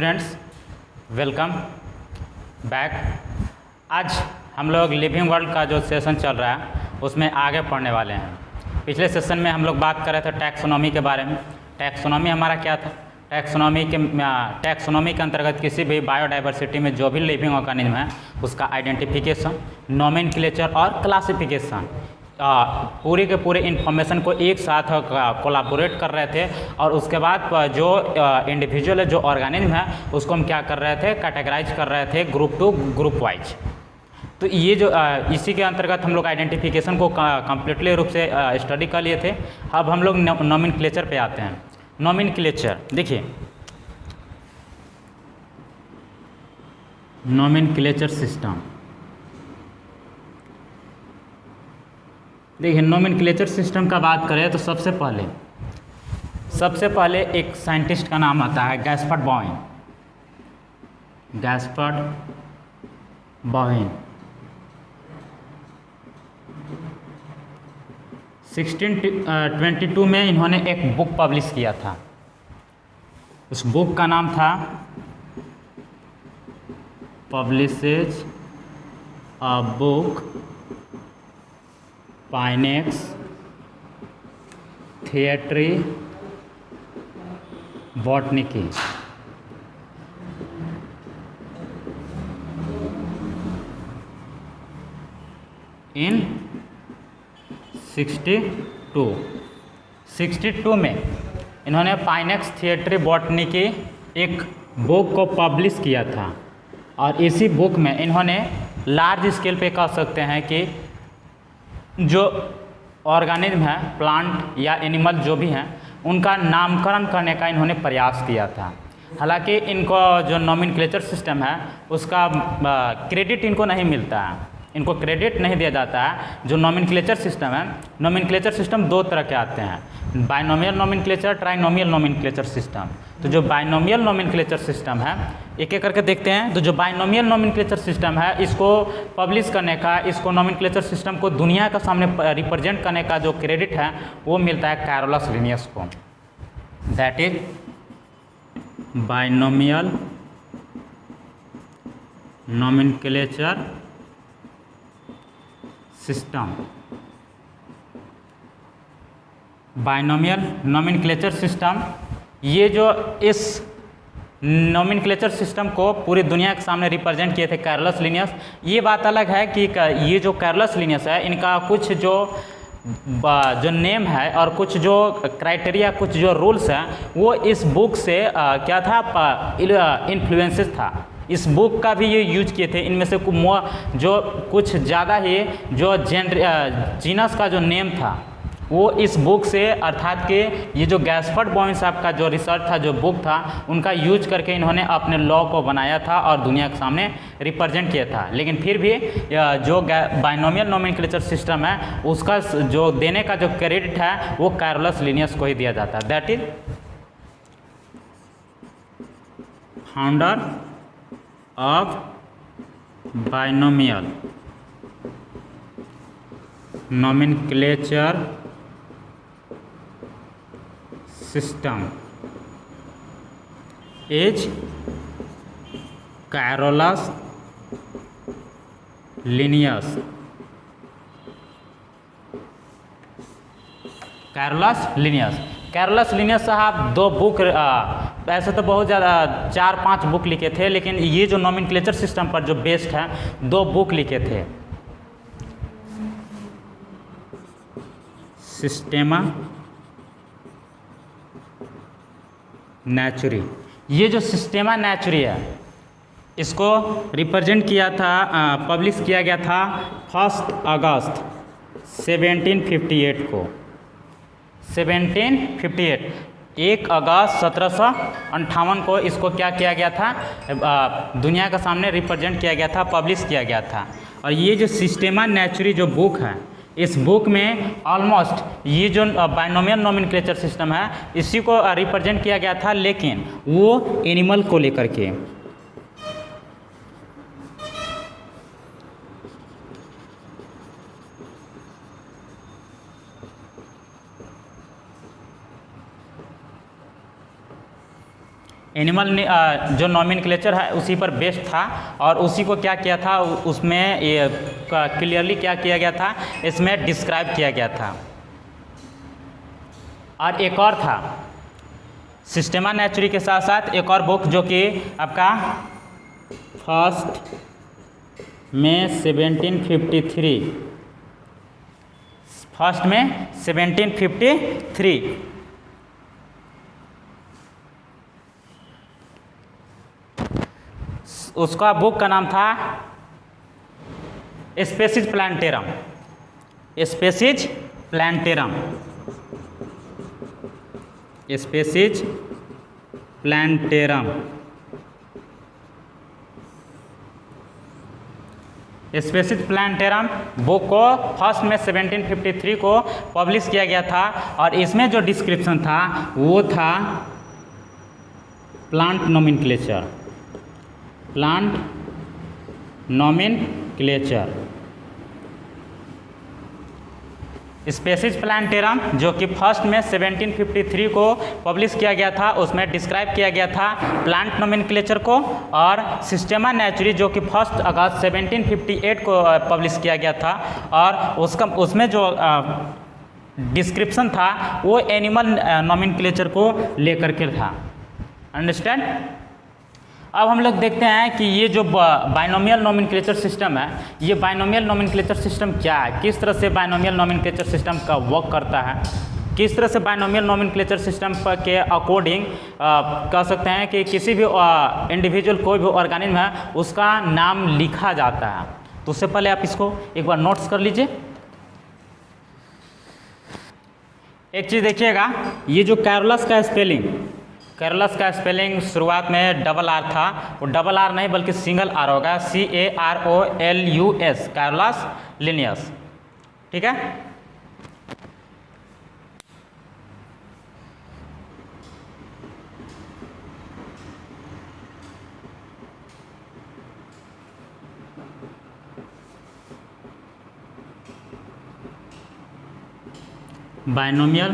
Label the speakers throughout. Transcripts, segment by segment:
Speaker 1: Students, welcome back. आज हम लोग लिविंग वर्ल्ड का जो सेशन चल रहा है उसमें आगे पढ़ने वाले हैं। पिछले सेशन में हम लोग बात कर रहे थे टैक्सोनॉमी के बारे में। टैक्सोनॉमी हमारा क्या था? टैक्सोनॉमी के अंतर्गत किसी भी बायोडाइवर्सिटी में जो भी लिविंग ऑर्गेनिज्म है उसका आइडेंटिफिकेशन, नोमेनक्लेचर और क्लासिफिकेशन, पूरे के पूरे इन्फॉर्मेशन को एक साथ कोलाबोरेट कर रहे थे। और उसके बाद जो इंडिविजुअल है, जो ऑर्गेनिज्म है, उसको हम क्या कर रहे थे? कैटेगराइज कर रहे थे ग्रुप टू ग्रुप वाइज। तो ये जो इसी के अंतर्गत हम लोग आइडेंटिफिकेशन को कम्प्लीटली रूप से स्टडी कर लिए थे। अब हम लोग नोमेनक्लेचर पे आते हैं। नोमेनक्लेचर देखिए, नोमेनक्लेचर सिस्टम। देखिए, नोमेनक्लेचर सिस्टम का बात करें तो सबसे पहले एक साइंटिस्ट का नाम आता है गैस्फर्ड बॉइन। गैस्फर्ड बॉइन 1622 में इन्होंने एक बुक पब्लिश किया था। उस बुक का नाम था पब्लिशेज अ बुक पाइनेक्स थिएटरी बॉटनिकी। इन 62 में इन्होंने पाइनेक्स थिएटरी बॉटनिकी एक बुक को पब्लिश किया था। और इसी बुक में इन्होंने लार्ज स्केल पे कह सकते हैं कि जो ऑर्गेनिज्म है, प्लांट या एनिमल जो भी हैं, उनका नामकरण करने का इन्होंने प्रयास किया था। हालांकि इनको जो नोमेनक्लेचर सिस्टम है उसका क्रेडिट इनको नहीं मिलता है, इनको क्रेडिट नहीं दिया जाता है। जो नोमेनक्लेचर सिस्टम है, नोमेनक्लेचर सिस्टम दो तरह के आते हैं, binomial nomenclature, trinomial nomenclature system. तो जो बाइनोमियल नोमेनक्लेचर सिस्टम है, एक एक करके देखते हैं। तो जो बाइनोमियल नोमेनक्लेचर सिस्टम है, इसको पब्लिश करने का, इसको नोमेनक्लेचर सिस्टम को दुनिया के सामने रिप्रेजेंट करने का जो क्रेडिट है वो मिलता है कैरोलस लिनियस को। That is binomial nomenclature system. Binomial nomenclature system, ये जो इस नोमेनक्लेचर सिस्टम को पूरी दुनिया के सामने रिप्रेजेंट किए थे कैरोलस लिनियस। ये बात अलग है कि ये जो कैरोलस लिनियस है, इनका कुछ जो नेम है और कुछ जो क्राइटेरिया, कुछ जो रूल्स हैं, वो इस बुक से क्या था, इन्फ्लुएंसेस था। इस बुक का भी ये यूज किए थे। इनमें से जो कुछ ज़्यादा ही जो जीनस का जो नेम था वो इस बुक से, अर्थात कि ये जो गैस्फर्ड बॉइन साहब का जो रिसर्च था, जो बुक था, उनका यूज करके इन्होंने अपने लॉ को बनाया था और दुनिया के सामने रिप्रेजेंट किया था। लेकिन फिर भी जो बाइनोमियल नोमेनक्लेचर सिस्टम है उसका जो देने का जो क्रेडिट है वो कैरोलस लिनियस को ही दिया जाता है। That is founder of binomial nomenclature system is Carolus Linnaeus. Carolus Linnaeus साहब दो बुक, ऐसे तो बहुत ज़्यादा 4-5 बुक लिखे थे, लेकिन ये जो नोमेनक्लेचर सिस्टम पर जो बेस्ड है, 2 बुक लिखे थे। सिस्टेमा नेचुरी। ये जो सिस्टेमा नेचुरी है, इसको रिप्रेजेंट किया था, पब्लिश किया गया था 1 अगस्त 1758 को। 1758, 1 अगस्त 1758 को इसको क्या किया गया था, दुनिया के सामने रिप्रेजेंट किया गया था, पब्लिश किया गया था। और ये जो सिस्टेमा नेचुरी जो बुक है, इस बुक में ऑलमोस्ट ये जो बाइनोमियल नोमेनक्लेचर सिस्टम है इसी को रिप्रेजेंट किया गया था, लेकिन वो एनिमल को लेकर के। एनिमल जो नॉमेनक्लेचर है उसी पर बेस्ड था, और उसी को क्या किया था, उसमें ये क्लियरली क्या किया गया था, इसमें डिस्क्राइब किया गया था। और एक और था सिस्टेमा नेचुरी के साथ साथ एक और बुक जो कि आपका फर्स्ट में 1753 उसका बुक का नाम था species plantarum. Species plantarum book को फर्स्ट में 1753 को पब्लिश किया गया था, और इसमें जो डिस्क्रिप्शन था वो था प्लांट नोमेनक्लेचर। स्पेसीज प्लांटेरम जो कि फर्स्ट में 1753 को पब्लिश किया गया था, उसमें डिस्क्राइब किया गया था प्लांट नोमेनक्लेचर को, और सिस्टेमा नेचुरी जो कि 1 अगस्त 1758 को पब्लिश किया गया था, और उसमें जो डिस्क्रिप्शन था वो एनिमल नोमेनक्लेचर को लेकर के था। अंडरस्टैंड। अब हम लोग देखते हैं कि ये जो बाइनोमियल नोमेनक्लेचर सिस्टम है, ये बाइनोमियल नोमेनक्लेचर सिस्टम क्या है, किस तरह से बाइनोमियल नोमेनक्लेचर सिस्टम का वर्क करता है, किस तरह से बाइनोमियल नोमेनक्लेचर सिस्टम के अकॉर्डिंग कह सकते हैं कि किसी भी इंडिविजुअल कोई भी ऑर्गेनिज्म है उसका नाम लिखा जाता है। तो उससे पहले आप इसको एक बार नोट्स कर लीजिए। एक चीज़ देखिएगा, ये जो कैरोलस का स्पेलिंग शुरुआत में डबल आर था, वो डबल आर नहीं बल्कि सिंगल आर होगा, CAROLUS, कैरोलस लिनियस। ठीक है। बाइनोमियल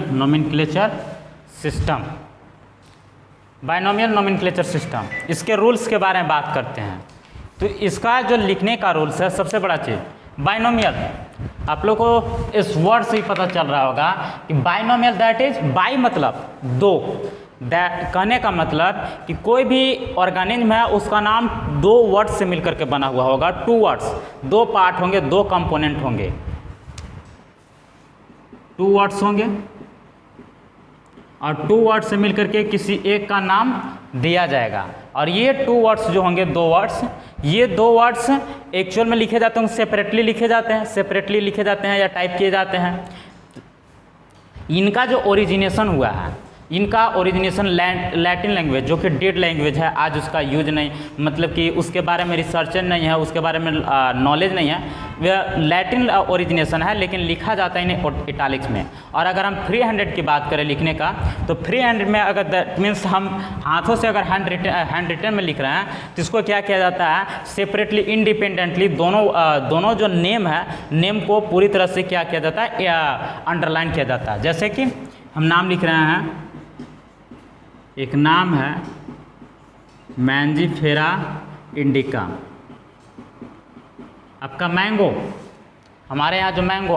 Speaker 1: नोमेनक्लेचर सिस्टम, इसके रूल्स के बारे में बात करते हैं। तो इसका जो लिखने का रूल्स है, सबसे बड़ा चीज़ बाइनोमियल, आप लोग को इस वर्ड से ही पता चल रहा होगा कि बाइनोमियल दैट इज बाई मतलब दो, कहने का मतलब कि कोई भी ऑर्गेनिज्म है उसका नाम दो वर्ड्स से मिलकर के बना हुआ होगा, 2 वर्ड्स, 2 पार्ट होंगे, 2 कंपोनेंट होंगे, 2 वर्ड्स होंगे, और 2 वर्ड्स से मिलकर के किसी एक का नाम दिया जाएगा। और ये 2 वर्ड्स जो होंगे, 2 वर्ड्स, ये 2 वर्ड्स एक्चुअल में लिखे जाते हैं, सेपरेटली लिखे जाते हैं या टाइप किए जाते हैं। इनका जो ओरिजिनेशन हुआ है, इनका ओरिजिनेशन लैटिन लैंग्वेज जो कि डेड लैंग्वेज है, आज उसका यूज नहीं, मतलब कि उसके बारे में रिसर्चर नहीं है, उसके बारे में नॉलेज नहीं है, वह लैटिन ओरिजिनेशन है, लेकिन लिखा जाता है इन्हें इटालिक्स में। और अगर हम फ्री हैंडेड की बात करें लिखने का, तो फ्री हैंडेड में अगर दैट मीन्स हम हाथों से अगर हैंड रिटन में लिख रहे हैं तो इसको क्या किया जाता है, सेपरेटली इंडिपेंडेंटली दोनों जो नेम है, नेम को पूरी तरह से क्या किया जाता है, अंडरलाइन किया जाता है। जैसे कि हम नाम लिख रहे हैं, एक नाम है मैंजीफेरा इंडिका, आपका मैंगो, हमारे यहाँ जो मैंगो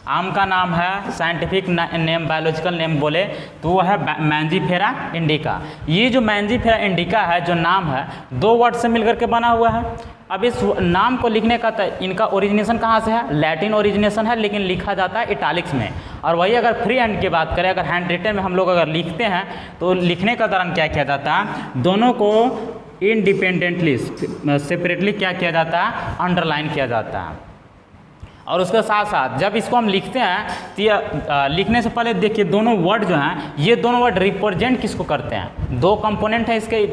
Speaker 1: आम का नाम है, साइंटिफिक नेम, बायोलॉजिकल नेम बोले तो वो है मैंजीफेरा इंडिका। ये जो मैंजीफेरा इंडिका है, जो नाम है, 2 वर्ड से मिलकर के बना हुआ है। अब इस नाम को लिखने का इनका ओरिजिनेशन कहाँ से है, लैटिन ओरिजिनेशन है, लेकिन लिखा जाता है इटालिक्स में। और वही अगर फ्री हैंड की बात करें, अगर हैंड रिटन में हम लोग अगर लिखते हैं तो लिखने का दौरान क्या किया जाता है, दोनों को इंडिपेंडेंटली सेपरेटली क्या किया जाता है, अंडरलाइन किया जाता है। और उसके साथ साथ जब इसको हम लिखते हैं तो लिखने से पहले देखिए दोनों वर्ड जो हैं, ये दोनों वर्ड रिप्रेजेंट किसको करते हैं, 2 कंपोनेंट है इसके,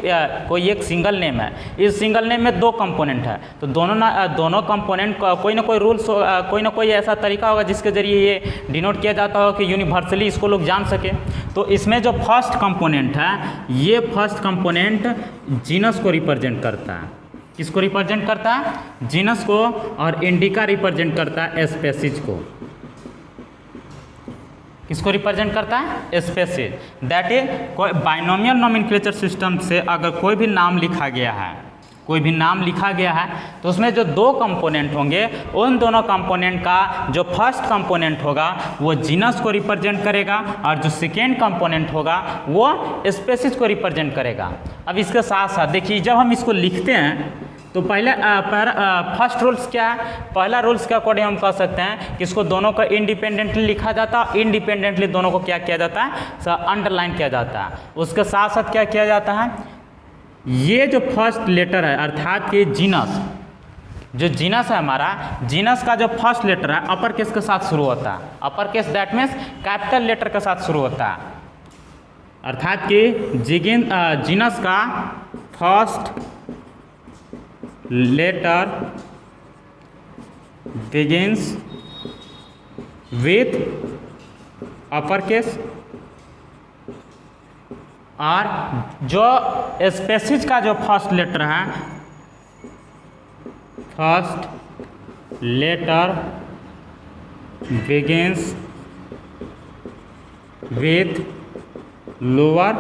Speaker 1: कोई एक सिंगल नेम है, इस सिंगल नेम में 2 कंपोनेंट है, तो दोनों कंपोनेंट कोई ना कोई रूल्स, कोई ना कोई ऐसा तरीका होगा जिसके जरिए ये डिनोट किया जाता हो कि यूनिवर्सली इसको लोग जान सके। तो इसमें जो फर्स्ट कंपोनेंट है, ये फर्स्ट कंपोनेंट जीनस को रिप्रेजेंट करता है। किसको रिप्रेजेंट करता है, जीनस को, और इंडिका रिप्रेजेंट करता है स्पेसीज को। किसको रिप्रेजेंट करता है? स्पेसीज। दैट इज कोई बाइनोमियल नोमेनक्लेचर सिस्टम से अगर कोई भी नाम लिखा गया है, कोई भी नाम लिखा गया है, तो उसमें जो दो कंपोनेंट होंगे, उन दोनों कंपोनेंट का जो फर्स्ट कंपोनेंट होगा वो जीनस को रिप्रेजेंट करेगा और जो सेकेंड कंपोनेंट होगा वो स्पेसीज को रिप्रेजेंट करेगा। अब इसके साथ साथ देखिए, जब हम इसको लिखते हैं तो पहले फर्स्ट रूल्स क्या है? पहला रूल्स के अकॉर्डिंग हम कह सकते हैं कि इसको दोनों को इंडिपेंडेंटली लिखा जाता है, इंडिपेंडेंटली दोनों को क्या किया जाता है? अंडरलाइन किया जाता है। उसके साथ साथ क्या किया जाता है? ये जो फर्स्ट लेटर है अर्थात कि जीनस, जो जीनस है हमारा, जीनस का जो फर्स्ट लेटर है अपर केस के साथ शुरू होता है। Upper case that means capital letter के साथ शुरू होता है, अर्थात कि जीनस का first letter begins with upper case, और जो स्पेसीज का जो फर्स्ट लेटर है, first letter begins with lower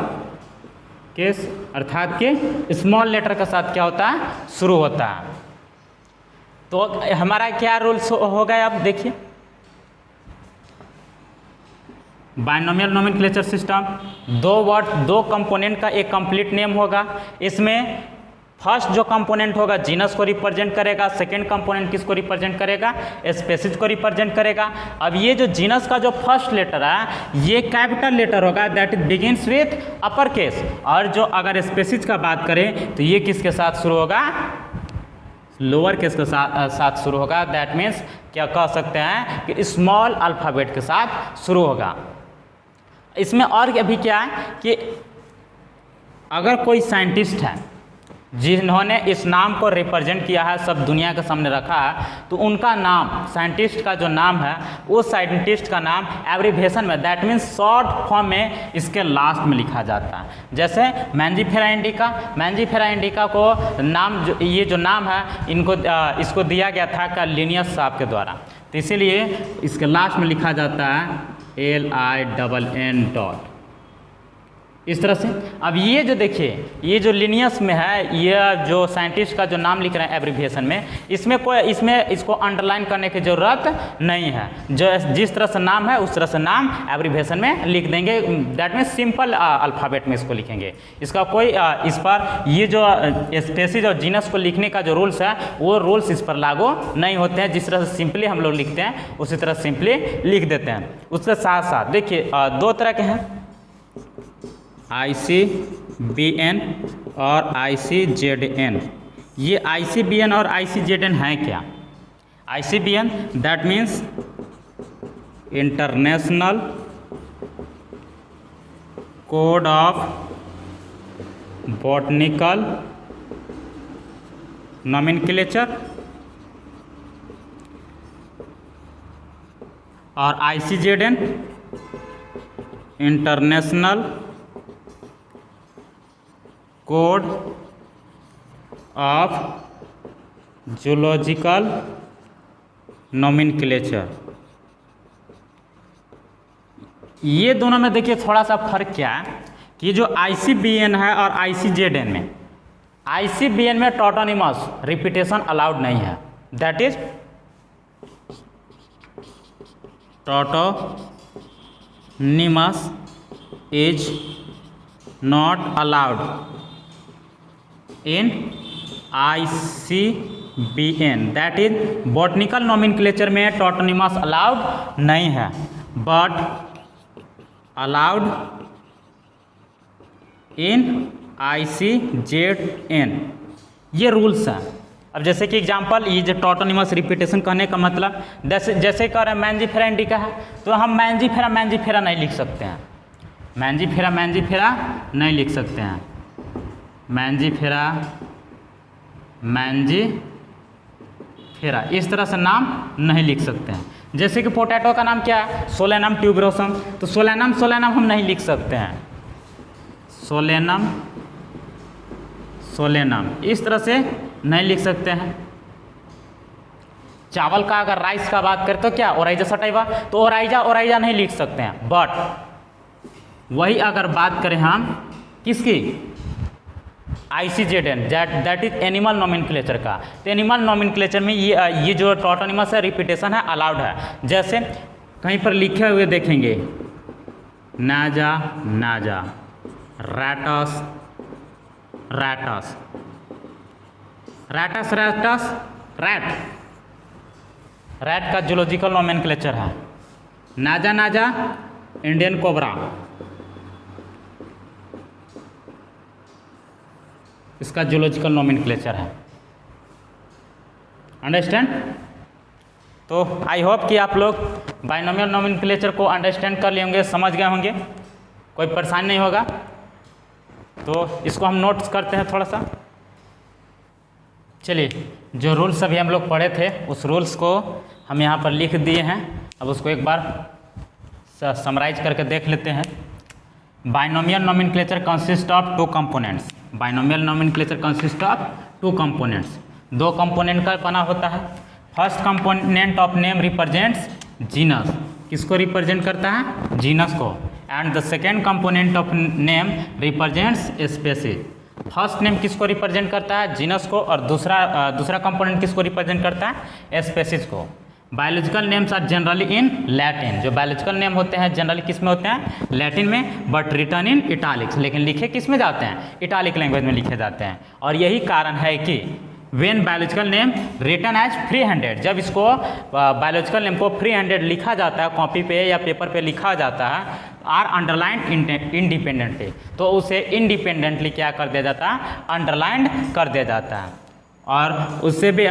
Speaker 1: case, अर्थात कि स्मॉल लेटर के साथ क्या होता है? शुरू होता है। तो हमारा क्या रूल्स हो गए? अब देखिए, बाइनोमियल नोमेनक्लेचर सिस्टम, दो वर्ड, दो कंपोनेंट का एक कंप्लीट नेम होगा। इसमें फर्स्ट जो कंपोनेंट होगा जीनस को रिप्रेजेंट करेगा, सेकेंड कंपोनेंट किसको रिप्रेजेंट करेगा? स्पेसीज को रिप्रेजेंट करेगा। अब ये जो जीनस का जो फर्स्ट लेटर है ये कैपिटल लेटर होगा, that is begins with upper case, और जो अगर स्पेसीज का बात करें तो ये किसके साथ शुरू होगा? लोअर केस के साथ शुरू होगा। दैट मीन्स क्या कह सकते हैं कि स्मॉल अल्फ़ाबेट के साथ शुरू होगा। इसमें और अभी क्या है कि अगर कोई साइंटिस्ट है जिन्होंने इस नाम को रिप्रेजेंट किया है, सब दुनिया के सामने रखा है, तो उनका नाम, साइंटिस्ट का जो नाम है, उस साइंटिस्ट का नाम एब्रिविएशन में, दैट मीन्स शॉर्ट फॉर्म में इसके लास्ट में लिखा जाता है। जैसे मैंजीफेरा इंडिका, मैंजीफेरा इंडिका को नाम ये जो नाम है इसको दिया गया था लिनियस साहब के द्वारा, तो इसीलिए इसके लास्ट में लिखा जाता है LINN . इस तरह से अब ये जो देखिए, ये जो लिनियस में है, ये जो साइंटिस्ट का जो नाम लिख रहे हैं एब्रिविएशन में, इसमें इसको अंडरलाइन करने की ज़रूरत नहीं है। जो जिस तरह से नाम है उस तरह से नाम एब्रिविएशन में लिख देंगे। दैट मीन्स सिंपल अल्फ़ाबेट में इसको लिखेंगे। इसका कोई इस पर ये जो स्पेसीज और जीनस को लिखने का जो रूल्स है वो रूल्स इस पर लागू नहीं होते हैं। जिस तरह से सिंपली हम लोग लिखते हैं उसी तरह सिंपली लिख देते हैं। उसके साथ साथ देखिए दो तरह के हैं, ICBN और ICZN। ये ICBN और ICZN है क्या? ICBN that means international code of botanical nomenclature, और ICZN international code of zoological nomenclature. ये दोनों में देखिए थोड़ा सा फर्क क्या है कि जो ICBN है और ICZN में, ICBN में टॉटोनिमस रिपीटेशन अलाउड नहीं है, that is tautonymous is not allowed in ICBN, that is botanical nomenclature में टॉटोनिमस अलाउड नहीं है, बट अलाउड इन ICZN। ये रूल्स हैं। अब जैसे कि एग्जांपल, ये जो टॉटोनिमस रिपीटेशन कहने का मतलब, जैसे कह रहे हैं मैंजीफेरा इंडिका है, तो हम मैंजीफेरा नहीं लिख सकते हैं, मैंजीफेरा नहीं लिख सकते हैं, मैंजीफेरा इस तरह से नाम नहीं लिख सकते हैं। जैसे कि पोटैटो का नाम क्या है? सोलेनम ट्यूबरोसम, तो सोलेनम हम नहीं लिख सकते हैं, सोलेनम इस तरह से नहीं लिख सकते हैं। चावल का अगर राइस का बात करें तो क्या ओराइजा सटाइवा, तो ओराइजा नहीं लिख सकते हैं। बट वही अगर बात करें हम किसकी, ICZN that is animal nomenclature का, तो एनिमल नोमेनक्लेचर में ये जो टॉटोनिमस है रिपीटेशन है अलाउड है। जैसे कहीं पर लिखे हुए देखेंगे नाजा नाजा, Rattus Rattus, Rattus Rattus rat, rat का जूलॉजिकल नोमेनक्लेचर है। नाजा नाजा इंडियन कोबरा, इसका जूलॉजिकल नोमेनक्लेचर है। अंडरस्टैंड? तो आई होप कि आप लोग बाइनोमियल नोमेनक्लेचर को अंडरस्टैंड कर लिए होंगे, समझ गए होंगे, कोई परेशानी नहीं होगा। तो इसको हम नोट्स करते हैं थोड़ा सा। चलिए, जो रूल्स अभी हम लोग पढ़े थे उस रूल्स को हम यहाँ पर लिख दिए हैं। अब उसको एक बार समराइज करके देख लेते हैं। Binomial nomenclature consist of two components. Binomial nomenclature consist of two components, दो कंपोनेंट का बना होता है। First component of name represents genus, किसको रिप्रेजेंट करता है, जीनस को। And the second component of name represents species. First name किसको रिप्रेजेंट करता है, जीनस को, और दूसरा कंपोनेंट किसको रिप्रेजेंट करता है, स्पेसीज को। Biological names are generally in Latin, जो बायोलॉजिकल नेम होते हैं जनरली किस में होते हैं, लैटिन में, बट रिटर्न इन इटालिक्स, लेकिन लिखे किस में जाते हैं, इटालिक लैंग्वेज में लिखे जाते हैं। और यही कारण है कि when biological name written as free handed, जब इसको बायोलॉजिकल नेम को फ्री हैंडेड लिखा जाता है, कॉपी पे या पेपर पे लिखा जाता है, आर अंडरलाइंड इंडिपेंडेंटली, तो उसे इंडिपेंडेंटली क्या कर दिया जाता है, अंडरलाइंड कर दिया जाता है। और उससे भी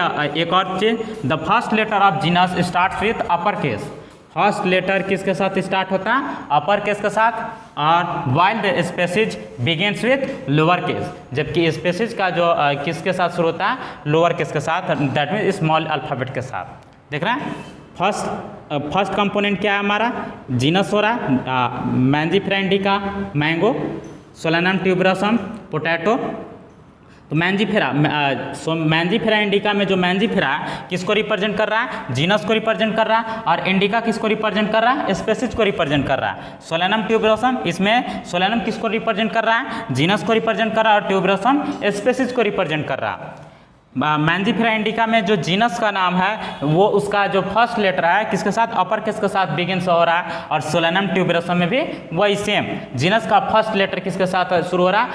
Speaker 1: एक और चीज, the first letter of genus start with upper case. First letter किसके साथ स्टार्ट होता है, अपर केस के साथ, और while the species begins with lower case, जबकि स्पेसीज का जो किसके साथ शुरू होता है, लोअर केस के साथ, दैट मीन स्मॉल अल्फ़ाबेट के साथ। देख रहे हैं, फर्स्ट कंपोनेंट क्या है हमारा, जीनस हो रहा है, Mangifera indica mango, Solanum ट्यूबरसम potato. तो मैंजीफेरा इंडिका में जो मैंजीफेरा किसको रिप्रेजेंट कर रहा है, जीनस को रिप्रेजेंट कर रहा है, और इंडिका किसको रिप्रेजेंट कर रहा है, स्पेसीज को रिप्रेजेंट कर रहा है। सोलेनम ट्यूबरसम, इसमें सोलेनम किसको रिप्रेजेंट कर रहा है, जीनस को रिप्रेजेंट कर रहा है, और ट्यूबरसम स्पेसीज को रिप्रेजेंट कर रहा है। मैंजीफेरा इंडिका में जो जीनस का नाम है वो उसका जो फर्स्ट लेटर है किसके साथ, अपर केस के साथ बिगिंस हो रहा है, और सोलेनम ट्यूबरसम में भी वही सेम, जीनस का फर्स्ट लेटर किसके साथ शुरू हो रहा है,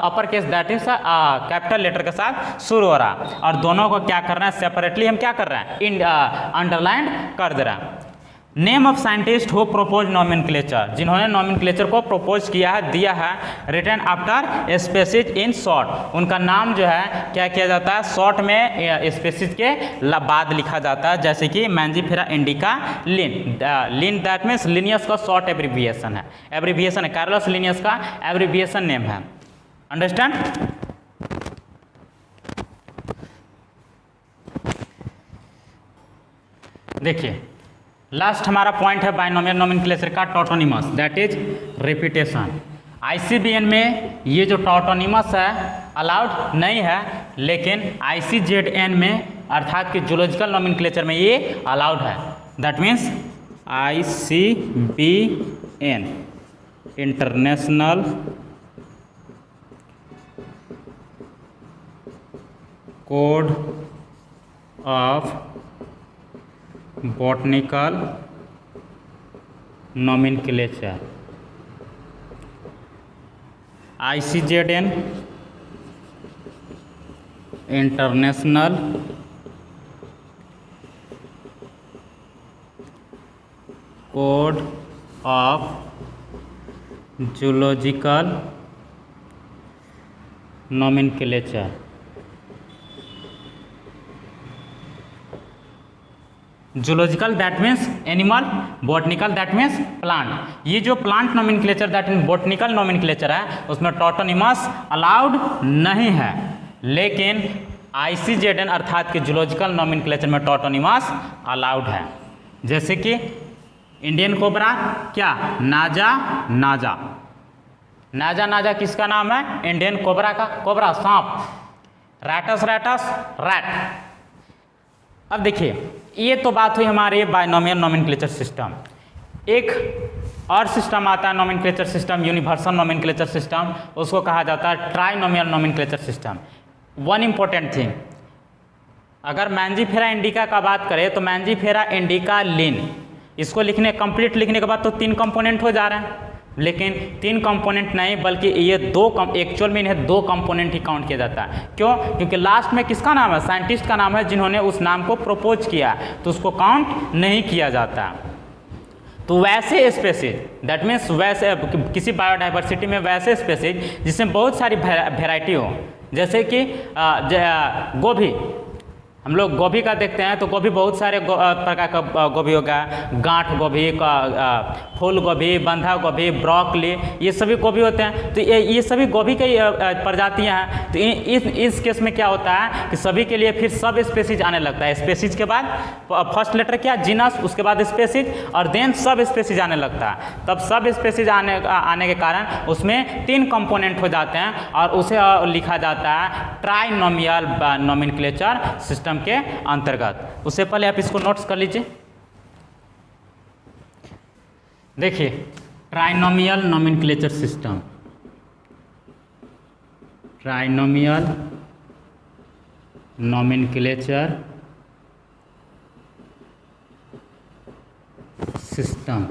Speaker 1: upper case that is capital letter के साथ शुरू हो रहा है। और दोनों को क्या करना है, सेपरेटली हम क्या कर रहे हैं, अंडरलाइन कर दे रहा है। Name of scientist who propose nomenclature, जिन्होंने नोमेनक्लेचर को प्रोपोज किया है, दिया है, written after species in short, उनका नाम जो है क्या किया जाता है, शॉर्ट में स्पेसीज के बाद लिखा जाता है। जैसे कि Mangifera indica Lin that means Linnaeus का शॉर्ट एब्रीविएशन है, एब्रीविएशन है, कार्लोस लिनियस का एब्रीविएशन नेम है। अंडरस्टैंड? देखिए, लास्ट हमारा पॉइंट है बाइनोमियल नोमेनक्लेचर का, टॉटोनिमस, दैट इज रिपीटेशन। ICBN में ये जो टॉटोनिमस है अलाउड नहीं है, लेकिन ICZN में अर्थात कि जूलॉजिकल नोमेनक्लेचर में ये अलाउड है। That means ICBN international code of botanical nomenclature, ICZN international code of zoological nomenclature. Zoological that means animal, botanical that means plant. ये जो plant nomenclature that means botanical nomenclature है उसमें टॉटोनिमस allowed नहीं है, लेकिन ICZN अर्थात कि जूलॉजिकल नोमेनक्लेचर में टॉटोनिमस अलाउड है। जैसे कि इंडियन कोबरा क्या, नाजा नाजा, नाजा नाजा किसका नाम है, इंडियन कोबरा का, कोबरा सांप। रैटस रैटस रैट, अब देखिए, ये तो बात हुई हमारे बायनोमियल नोमेनक्लेचर सिस्टम। एक और सिस्टम आता है nomenclature system, universal nomenclature system, उसको कहा जाता है trinomial nomenclature system. One important thing, अगर मैंजीफेरा इंडिका का बात करें तो मैंजीफेरा इंडिका लिन, इसको लिखने कंप्लीट लिखने के बाद तो 3 कंपोनेंट हो जा रहे हैं, लेकिन 3 कंपोनेंट नहीं बल्कि ये एक्चुअल में इन्हें 2 कंपोनेंट ही काउंट किया जाता है। क्यों? क्योंकि लास्ट में किसका नाम है, साइंटिस्ट का नाम है जिन्होंने उस नाम को प्रपोज किया, तो उसको काउंट नहीं किया जाता। तो वैसे स्पेसीज, दैट मीन्स वैसे किसी बायोडाइवर्सिटी में वैसे स्पेसीज जिसमें बहुत सारी वेराइटी हो, जैसे कि गोभी, हम लोग गोभी का देखते हैं तो गोभी बहुत सारे प्रकार का गोभी होगा, गांठ गोभी, फूल गोभी, बंधा गोभी, ब्रोकली, ये सभी गोभी होते हैं। तो ये सभी गोभी की प्रजातियां हैं। तो इस केस में क्या होता है कि सभी के लिए फिर सब स्पेसीज आने लगता है। स्पेसीज के बाद फर्स्ट लेटर क्या, जीनस, उसके बाद स्पेसीज और देन सब स्पेसीज आने लगता है। तब सब स्पेसीज आने के कारण उसमें 3 कंपोनेंट हो जाते हैं और उसे लिखा जाता है ट्राइनोमियल नोमेनक्लेचर सिस्टम के अंतर्गत। उससे पहले आप इसको नोट्स कर लीजिए। देखिए, trinomial nomenclature system, trinomial nomenclature system.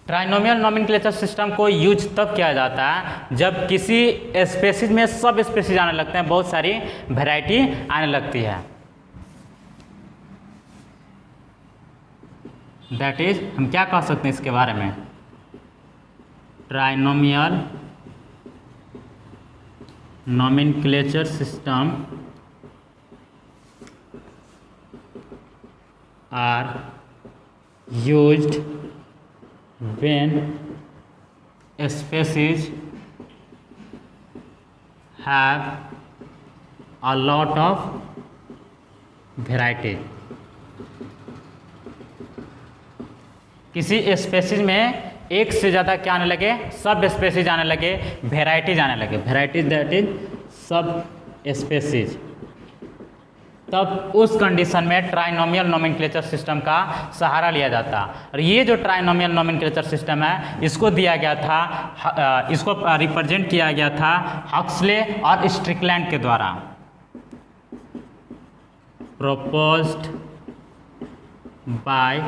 Speaker 1: Trinomial nomenclature system को यूज तब किया जाता है जब किसी स्पेसीज में सब स्पेसीज आने लगते हैं, बहुत सारी वैरायटी आने लगती है। दैट इज, हम क्या कह सकते हैं इसके बारे में, trinomial nomenclature system are used when species have a lot of variety। किसी स्पेसीज में एक से ज़्यादा क्या आने लगे, सब स्पेसीज आने लगे, वेराइटीज आने लगे, वेराइटीज दैट इज सब स्पेसीज, तब उस कंडीशन में ट्राइनोमियल नोमेनक्लेचर सिस्टम का सहारा लिया जाता। और ये जो ट्राइनोमियल नोमेनक्लेचर सिस्टम है, इसको दिया गया था, इसको रिप्रेजेंट किया गया था हक्सले और स्ट्रिकलैंड के द्वारा। proposed by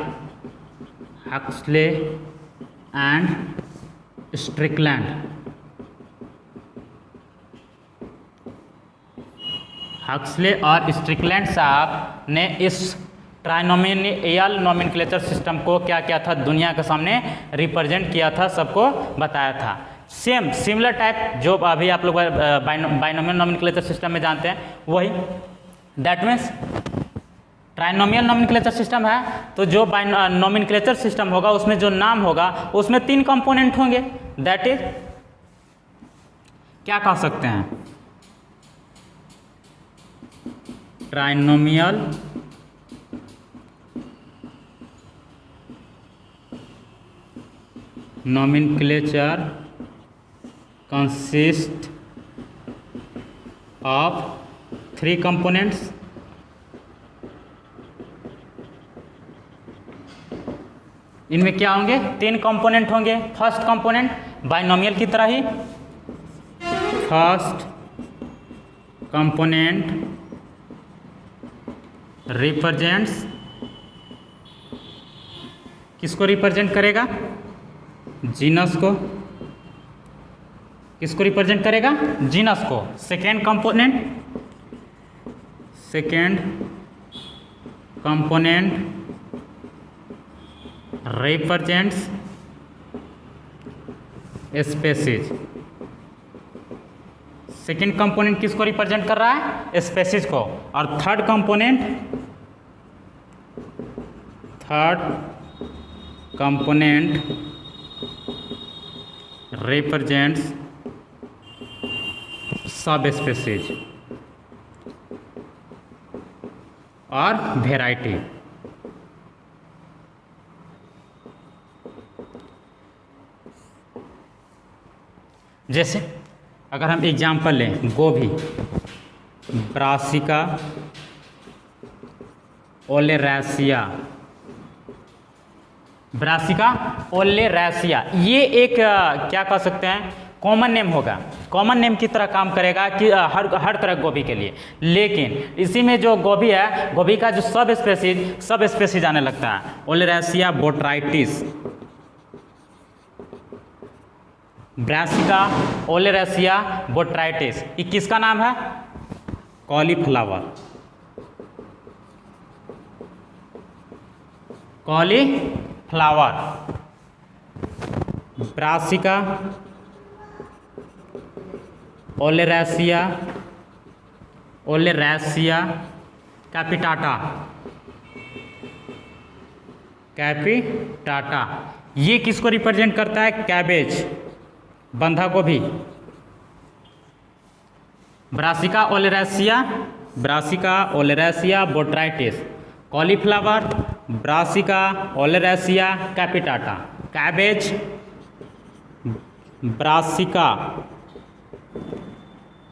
Speaker 1: Huxley and Strickland। Huxley और स्ट्रिकलैंड साहब ने इस ट्राइनोमियल नोमेनक्लेचर सिस्टम को क्या किया था, दुनिया के सामने रिप्रेजेंट किया था, सबको बताया था। सेम सिमिलर टाइप जो अभी आप लोग बाइनोमियल नोमेनक्लेचर सिस्टम में जानते हैं वही, that means trinomial nomenclature system है तो जो नोमेनक्लेचर सिस्टम होगा उसमें जो नाम होगा उसमें 3 कंपोनेंट होंगे, दैट इज क्या कह सकते हैं, trinomial nomenclature consists of 3 components। इनमें क्या होंगे, 3 कंपोनेंट होंगे। फर्स्ट कंपोनेंट बाइनोमियल की तरह ही, फर्स्ट कंपोनेंट रिप्रेजेंट्स, किसको रिप्रेजेंट करेगा, जीनस को। किसको रिप्रेजेंट करेगा, जीनस को। Second component represents species. Second component किसको रिप्रेजेंट कर रहा है, स्पेसीज को। और थर्ड कंपोनेंट represents सब स्पेसीज और वेराइटी। जैसे अगर हम एग्जाम्पल लें गोभी, ब्रासिका ओलेरासिया, ब्रासिका ओलेरासिया, ये एक क्या कह सकते हैं कॉमन नेम होगा, कॉमन नेम की तरह काम करेगा कि हर तरह गोभी के लिए। लेकिन इसी में जो गोभी है, गोभी का जो सब स्पेसीज आने लगता है। Oleracea botrytis, Brassica oleracea botrytis, ये किसका नाम है? Cauliflower, cauliflower. Brassica oleracea capitata, capitata, ये किसको रिप्रेजेंट करता है? कैबेज, बंधा गोभी। Brassica oleracea botrytis, cauliflower, Brassica oleracea capitata, cabbage, Brassica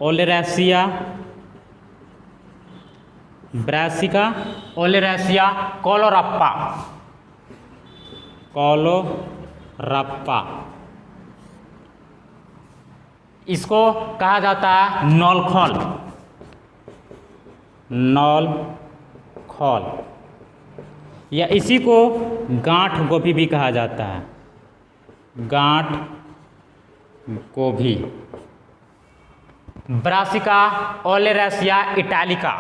Speaker 1: oleracea caulorapa, इसको कहा जाता है नौलखोल, या इसी को गांठ गोभी भी कहा जाता है, गांठ गोभी। Brassica oleracea italica,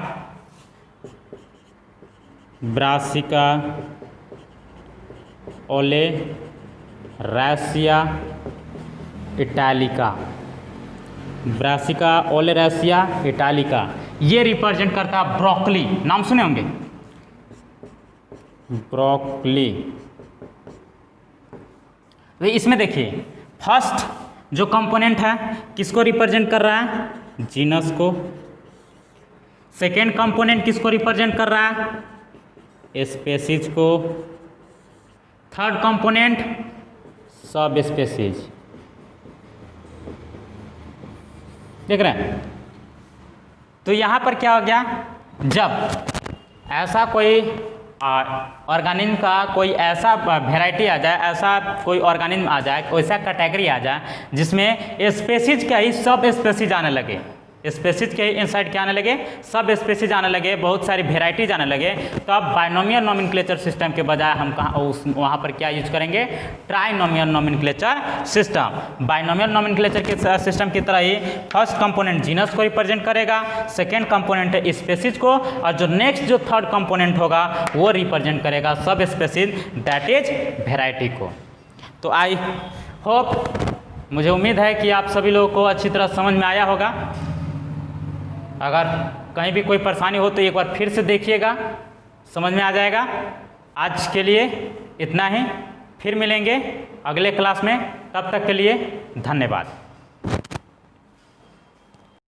Speaker 1: Brassica oleracea italica, Brassica oleracea italica, ये रिप्रेजेंट करता है ब्रोकली, नाम सुने होंगे ब्रोकली। तो इसमें देखिए फर्स्ट जो कंपोनेंट है किसको रिप्रेजेंट कर रहा है? जीनस को। सेकेंड कंपोनेंट किसको रिप्रेजेंट कर रहा है? स्पेसीज को। थर्ड कंपोनेंट सब स्पेसीज, देख रहे हैं? तो यहाँ पर क्या हो गया, जब ऐसा कोई ऑर्गेनिज्म का कोई ऐसा वेराइटी आ जाए, ऐसा कोई ऑर्गेनिज्म आ जाए, वैसा कैटेगरी आ जाए जिसमें स्पेसीज का ही सब स्पेसीज आने लगे, स्पेसीज के इनसाइड क्या आने लगे? सब स्पेसीज आने लगे, बहुत सारी वेराइटीज आने लगे, तो अब बाइनोमियल नोमेनक्लेचर सिस्टम के बजाय हम वहाँ पर क्या यूज करेंगे? Trinomial nomenclature system. Binomial nomenclature के सिस्टम की तरह ही फर्स्ट कंपोनेंट जीनस को रिप्रेजेंट करेगा, सेकेंड कंपोनेंट स्पेसीज को, और जो नेक्स्ट जो थर्ड कंपोनेंट होगा वो रिप्रेजेंट करेगा सब स्पेसीज दैट इज वेराइटी को। तो आई होप, मुझे उम्मीद है कि आप सभी लोगों को अच्छी तरह समझ में आया होगा। अगर कहीं भी कोई परेशानी हो तो एक बार फिर से देखिएगा, समझ में आ जाएगा। आज के लिए इतना ही, फिर मिलेंगे अगले क्लास में, तब तक के लिए धन्यवाद।